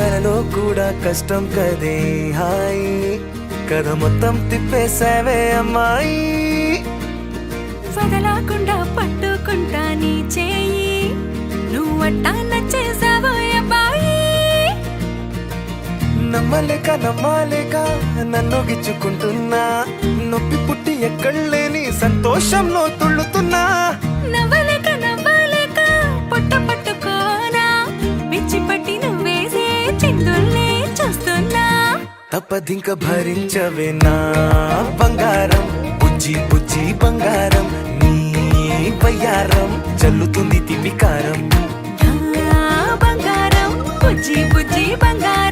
కలలో కూడా కష్టం కదే హాయ్ కథ మొత్తం తిప్పేసావే అమ్మాయి వదలకుండా పట్టుకుంటా నీ చేయి నువ్వట్టా నచ్చేసావో అబ్బాయి నమ్మలేక నన్ను గిచ్చుకుంటున్నా నొప్పి పుట్టి ఎక్కడలేని సంతోషంలో తుళ్ళుతున్నా నవ్వలేక పొట్ట పట్టుకోనా పిచ్చి పట్టి నువ్వేసే చిందుల్నే చూస్తున్నా తప్పదింక భరించవే నా బంగారం బుజ్జి బుజ్జి బంగారం నీ బయ్యారం చల్లుతుంది తిమికారం బంగారం బుజ్జి బంగారం